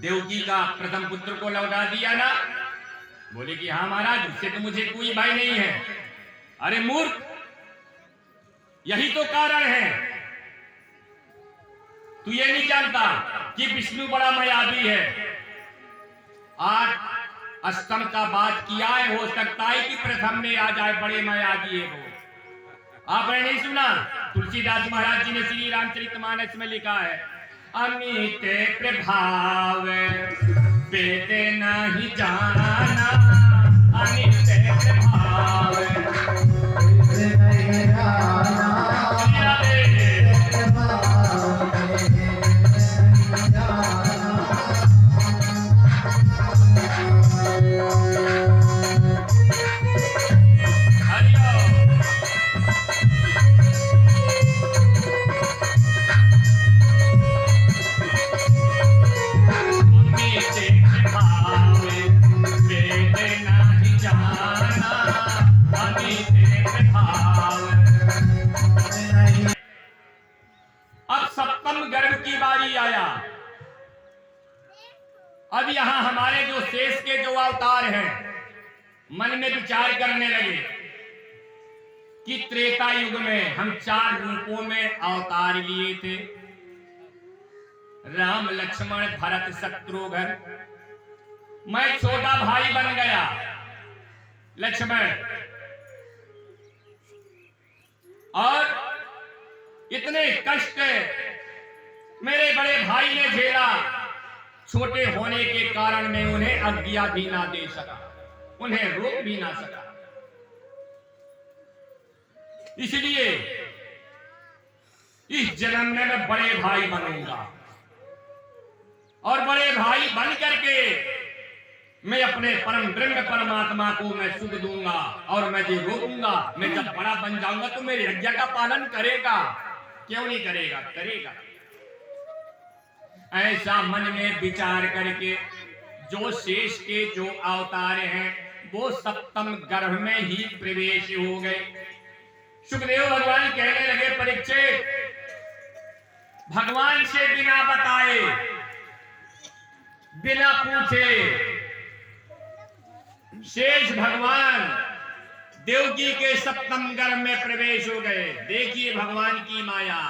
देवकी का प्रथम पुत्र को लौटा दिया ना? बोले कि हाँ महाराज, उससे तो मुझे कोई भाई नहीं है। अरे मूर्ख, यही तो कारण है। तू ये नहीं जानता कि विष्णु बड़ा मायावी है। आज अष्टम का बात किया है, हो सकता है कि प्रथम में आ जाए, बड़े मायावी है वो। आपने नहीं सुना? तुलसीदास महाराज जी ने श्री रामचरितमानस में लिखा है, अमित प्रभाव वेद नहीं जाना, अमित प्रभाव वेद नहीं जाना। अब सप्तम गर्भ की बारी आया। अब यहां हमारे जो शेष के जो अवतार हैं, मन में विचार करने लगे कि त्रेता युग में हम 4 रूपों में अवतार लिए थे, राम लक्ष्मण भरत शत्रुघ्न। मैं छोटा भाई बन गया लक्ष्मण, और इतने कष्ट मेरे बड़े भाई ने झेला। छोटे होने के कारण मैं उन्हें आज्ञा भी ना दे सका, उन्हें रोक भी ना सका। इसलिए इस जन्म में मैं बड़े भाई बनूंगा, और बड़े भाई बन करके मैं अपने परम ब्रह्म परमात्मा को मैं सुख दूंगा, और मैं जो रोकूंगा, मैं जब बड़ा बन जाऊंगा तो मेरी आज्ञा का पालन करेगा। क्यों नहीं करेगा? करेगा। ऐसा मन में विचार करके जो शेष के जो अवतार हैं वो सप्तम गर्भ में ही प्रवेश हो गए। सुखदेव भगवान कहने लगे, परीक्षित, भगवान से बिना बताए, बिना पूछे शेष भगवान देवकी के सप्तम गर्भ में प्रवेश हो गए। देखिए भगवान की माया।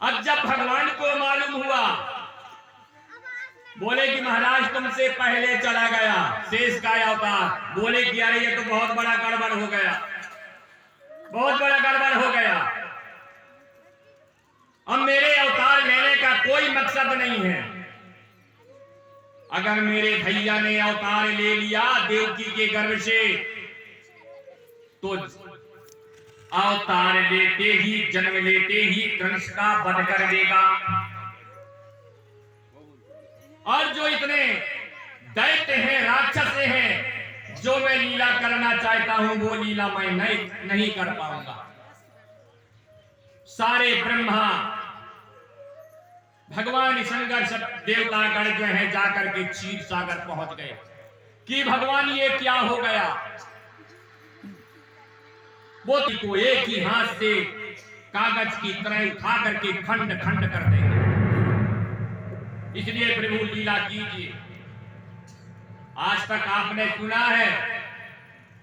अब जब भगवान को मालूम हुआ, बोले कि महाराज तुमसे पहले चला गया शेष का अवतार। बोले कि अरे ये तो बहुत बड़ा गड़बड़ हो गया, बहुत बड़ा गड़बड़ हो गया। अब मेरे अवतार लेने का कोई मकसद नहीं है। अगर मेरे भैया ने अवतार ले लिया देवकी के गर्भ से, तो अवतार लेते ही, जन्म लेते ही कंस का वध कर देगा। और जो इतने दैत्य हैं, राक्षस हैं, जो मैं लीला करना चाहता हूं वो लीला मैं नहीं कर पाऊंगा। सारे ब्रह्मा भगवान शंकर सब देवतागण जो है जाकर के क्षीर सागर पहुंच गए कि भगवान ये क्या हो गया। वो को एक ही हाथ से कागज की तरह उठा करके खंड खंड कर देंगे। इसलिए प्रभु लीला कीजिए। आज तक आपने सुना है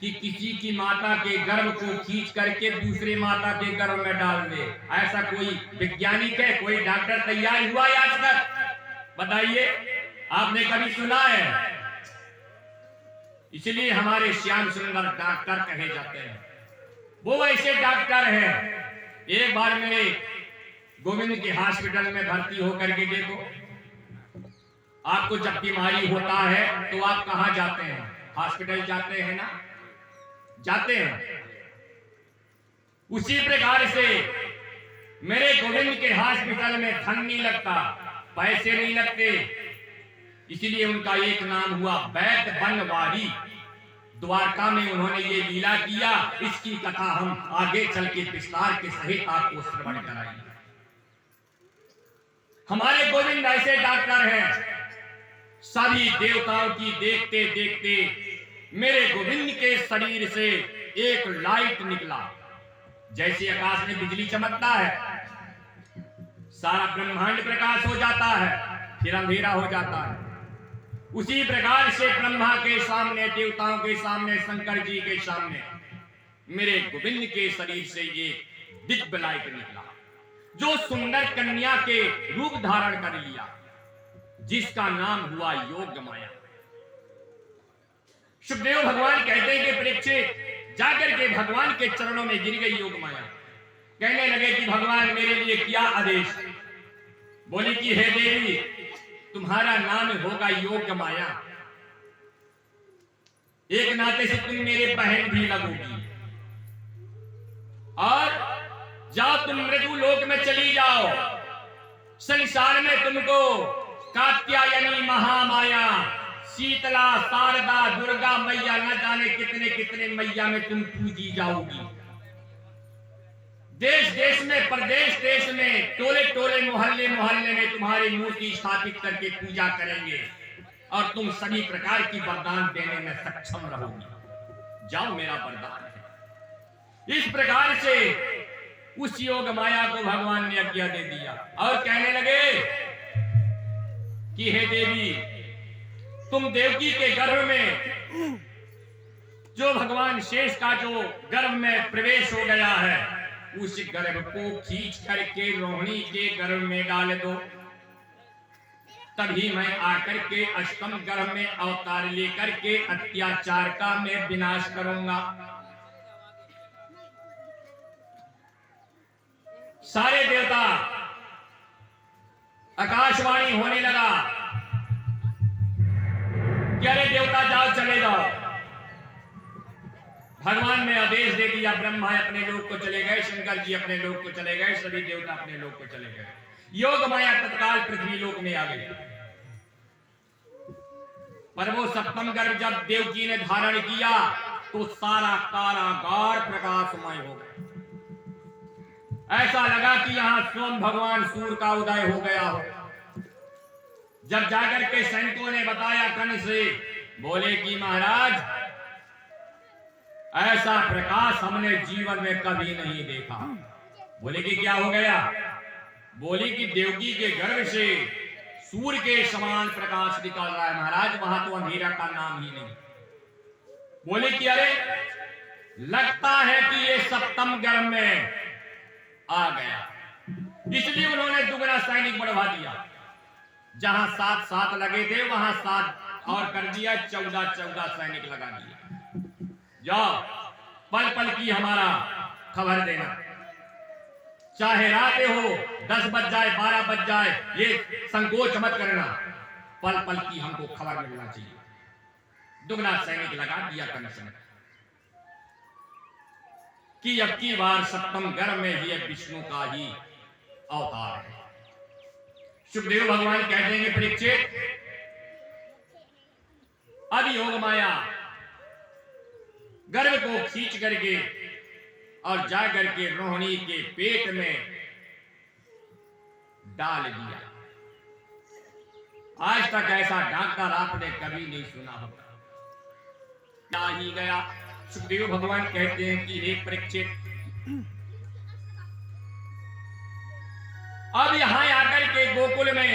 कि किसी की माता के गर्भ को खींच करके दूसरे माता के गर्भ में डाल दे? ऐसा कोई वैज्ञानिक है, कोई डॉक्टर तैयार हुआ है आज तक? बताइए, आपने कभी सुना है? इसलिए हमारे श्याम सुंदर डॉक्टर कहे जाते हैं। वो ऐसे डॉक्टर हैं। एक बार मेरे गोविंद के हॉस्पिटल में भर्ती होकर के देखो, आपको जब बीमारी होता है तो आप कहां जाते हैं? हॉस्पिटल जाते हैं ना? जाते हैं। उसी प्रकार से मेरे गोविंद के हॉस्पिटल में धन नहीं लगता, पैसे नहीं लगते, इसलिए उनका एक नाम हुआ वैद्य बनवारी। द्वारका में उन्होंने ये लीला किया। इसकी कथा हम आगे चल के विस्तार के सहित आपको श्रवण कराएंगे। हमारे गोविंद ऐसे डॉक्टर हैं, सभी देवताओं की देखते देखते मेरे गोविंद के शरीर से एक लाइट निकला, जैसे आकाश में बिजली चमकता है। सारा ब्रह्मांड प्रकाश हो जाता है, फिर अंधेरा हो जाता है। उसी प्रकार से ब्रह्मा के सामने, देवताओं के सामने, शंकर जी के सामने मेरे गोविंद के शरीर से ये दिव्य लाइट निकला, जो सुंदर कन्या के रूप धारण कर लिया, जिसका नाम हुआ योग माया। सुखदेव भगवान कहते हैं कि परीक्षित जाकर के भगवान के चरणों में गिर गई योग माया। कहने लगे कि भगवान मेरे लिए क्या आदेश? बोली कि हे देवी, तुम्हारा नाम होगा योग माया, एक नाते से तुम मेरे बहन भी लगोगी, और जाओ तुम मृत्यु लोक में चली जाओ। संसार में तुमको कात्यायनी, महामाया, शीतला, शारदा, दुर्गा मैया, न जाने कितने कितने मैया में तुम पूजी जाओगी। देश देश में, प्रदेश देश में, टोले टोले, मोहल्ले मोहल्ले में तुम्हारी मूर्ति स्थापित करके पूजा करेंगे, और तुम सभी प्रकार की वरदान देने में सक्षम रहोगी। जाओ, मेरा वरदान है। इस प्रकार से उस योग माया को भगवान ने आज्ञा दे दिया, और कहने लगे कि हे देवी, तुम देवकी के गर्भ में, जो भगवान शेष का जो गर्भ में प्रवेश हो गया है, उस गर्भ को खींच करके रोहिणी के गर्भ में डाल दो, तभी मैं आकर के अष्टम गर्भ में अवतार लेकर के अत्याचार का मैं विनाश करूंगा। सारे देवता, आकाशवाणी होने लगा कि अरे देवता जाओ, चले जाओ। भगवान ने आदेश दे दिया, ब्रह्मा अपने लोक को चले गए, शंकर जी अपने लोक को चले गए, सभी देवता अपने लोक को चले गए। योग माया तत्काल पृथ्वी लोक में आ गई। पर वो सप्तम गर्भ जब देवकी ने धारण किया तो सारा कारागार प्रकाशमय हो गया। ऐसा लगा कि यहां स्वयं भगवान सूर्य का उदय हो गया हो। जब जाकर के सैनिकों ने बताया कर्ण से, बोले कि महाराज, ऐसा प्रकाश हमने जीवन में कभी नहीं देखा। बोले कि क्या हो गया? बोले कि देवकी के गर्भ से सूर्य के समान प्रकाश निकल रहा है महाराज, वहां तो अंधेरा का नाम ही नहीं। बोले कि अरे, लगता है कि ये सप्तम गर्भ में आ गया। इसलिए उन्होंने दुगना सैनिक बढ़वा दिया। जहां 7 लगे थे वहां 7 और कर दिया, 14 सैनिक लगा दिया। जाओ, पल पल की हमारा खबर देना, चाहे रात हो, 10 बज जाए, 12 बज जाए, ये संकोच मत करना, पल पल की हमको खबर मिलना चाहिए। दुगना सैनिक लगा दिया कमिश्नर कि अब की बार सप्तम गर्भ में ही विष्णु का ही अवतार है। सुखदेव भगवान कहते हैं परीक्षित, अब योग माया गर्भ को खींच करके और जा करके रोहिणी के पेट में डाल दिया। आज तक ऐसा डॉक्टर आपने कभी नहीं सुना होगा। क्या ही गया। सुखदेव भगवान कहते हैं कि हे परीक्षित, अब यहां आकर के गोकुल में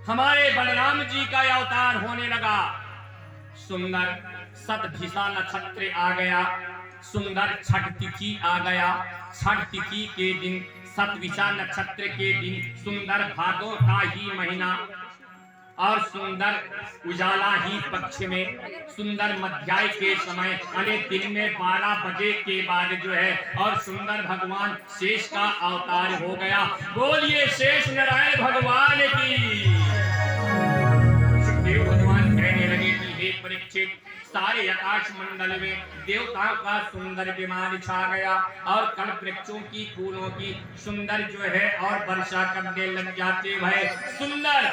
हमारे बलराम जी का अवतार होने लगा। सुंदर सतभिषा नक्षत्र आ गया, सुंदर छठ तिथि आ गया। छठ तिथि के दिन, सतभिषा नक्षत्र के दिन, सुंदर भादों का ही महीना और सुंदर उजाला ही पक्ष में, सुंदर मध्याह्न के समय, अनेक दिन में 12 बजे के बाद जो है, और सुंदर भगवान शेष का अवतार हो गया। बोलिए शेष नारायण भगवान की। सुखदेव भगवान कहने लगे कि हे परीक्षित, सारे आकाश मंडल में देवताओं का सुंदर विमान छा गया, और कल्प वृक्षों की, फूलों की सुंदर जो है और वर्षा करने लग जाते हैं। सुंदर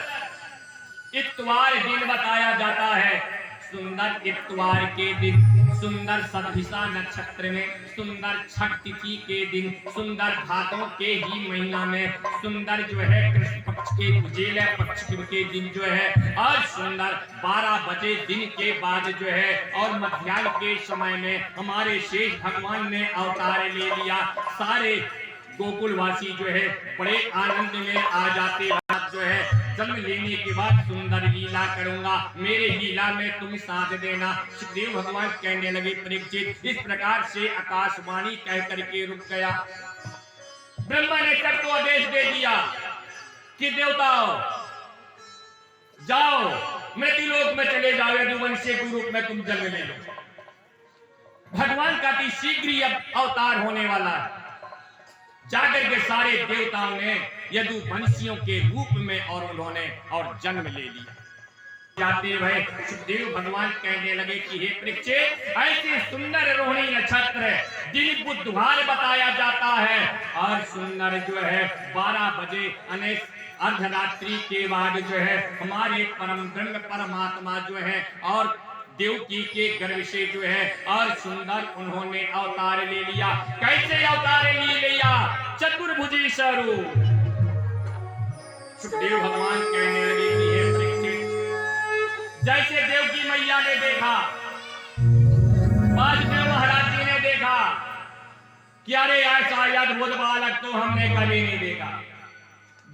इतवार दिन बताया जाता है। सुंदर इतवार के दिन, सुंदर सतभिषा नक्षत्र में, सुंदर छठ तिथि के दिन, सुंदर भादों के ही महीना में, सुंदर जो है कृष्ण पक्ष के उजेले पक्ष के दिन जो है, और सुंदर 12 बजे दिन के बाद जो है, और मध्याह्न के समय में हमारे शेष भगवान ने अवतार ले लिया। सारे गोकुलवासी जो है बड़े आनंद में आ जाते। रात जो है जन्म लेने के बाद सुंदर लीला करूंगा, मेरे लीला में तुम साथ देना। सुखदेव भगवान कहने लगे परीक्षित, इस प्रकार से आकाशवाणी कह करके रुक गया। ब्रह्मा ने सबको आदेश दे दिया कि देवताओं जाओ मृत्युलोक में चले जाओ, यदुवंशी के रूप में तुम जन्म ले लो। भगवान का अति शीघ्र ही अब अवतार होने वाला है। जाकर के सारे देवताओं ने यदुवंशियों के रूप में और उन्होंने और जन्म ले लिया। जाते हुए सुखदेव भगवान कहने लगे कि हे परीक्षित, ऐसे सुंदर रोहिणी नक्षत्र दिन बुधवार बताया जाता है और सुंदर जो है 12 बजे अनेक अर्धरात्रि के बाद जो है हमारे परम ब्रह्म परमात्मा जो है और देवकी के गर्भ से जो है और सुंदर उन्होंने अवतार ले लिया। कैसे अवतार ले लिया? चतुर्भुजी स्वरूप। सुखदेव भगवान कहने लगे कि हे परीक्षित, जैसे देवकी मैया ने देखा, वासुदेव महाराज जी ने देखा कि अरे ऐसा अद्भुत बालक तो हमने कभी नहीं देखा।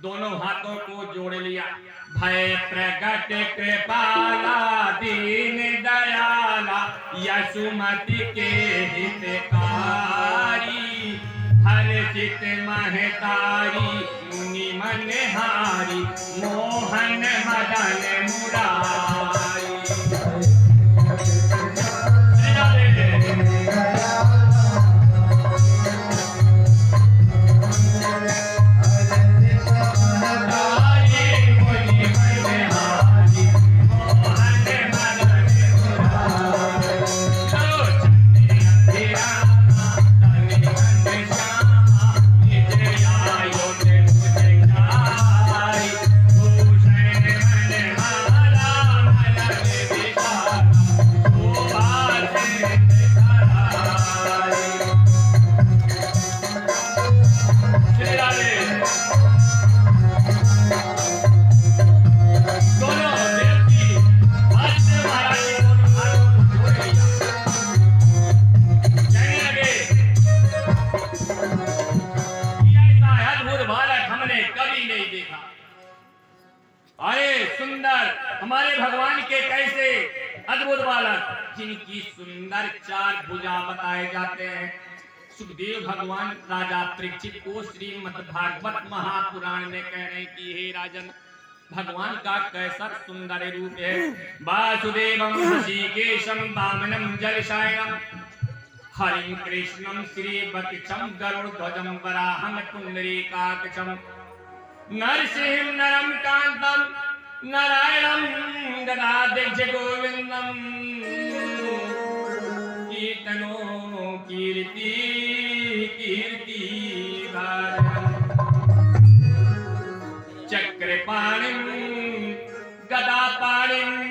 दोनों हाथों को जोड़ लिया। भय प्रगट कृपाला दीन दयाला यशुमति के हितकारी, हर चित महतारी मुनि मनहारी मोहन मदन मुरारी। हमारे भगवान के कैसे अद्भुत बालक जिनकी सुंदर 4 भुजा बताए जाते हैं। सुखदेव भगवान राजा परीक्षित को श्रीमद् भागवत महापुराण में कह रहे हैं कि हे राजन, भगवान का कैसा सुंदर रूप है। वासुदेवम ऋषिकेशम वामनम जलशायनम हरिं कृष्णम श्रीवक्षम गरुड़ध्वजम वराहं पुंडरीकाक्षम नरसिंहं नरं कांतम नारायणं गदाध्यक्ष गोविंदम कीर्तनो कीर्ति कीर्ति चक्रपाणिं गदापाणिं